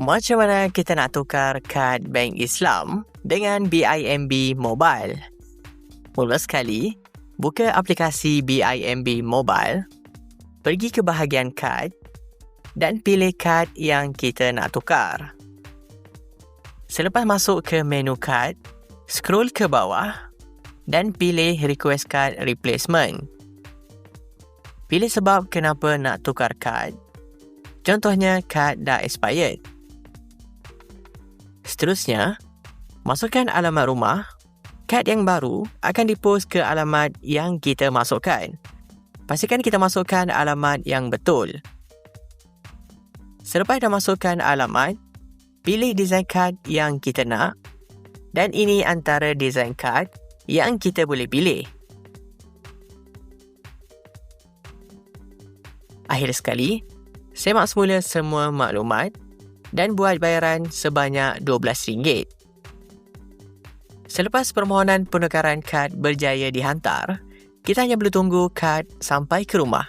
Macam mana kita nak tukar kad Bank Islam dengan BIMB Mobile? Mula sekali, buka aplikasi BIMB Mobile, pergi ke bahagian kad dan pilih kad yang kita nak tukar. Selepas masuk ke menu kad, scroll ke bawah dan pilih Request Card Replacement. Pilih sebab kenapa nak tukar kad. Contohnya, kad dah expired. Seterusnya, masukkan alamat rumah. Kad yang baru akan dipost ke alamat yang kita masukkan. Pastikan kita masukkan alamat yang betul. Selepas dah masukkan alamat, pilih design kad yang kita nak dan ini antara design kad yang kita boleh pilih. Akhir sekali, semak semula semua maklumat dan buat bayaran sebanyak RM12. Selepas permohonan penukaran kad berjaya dihantar, kita hanya perlu tunggu kad sampai ke rumah.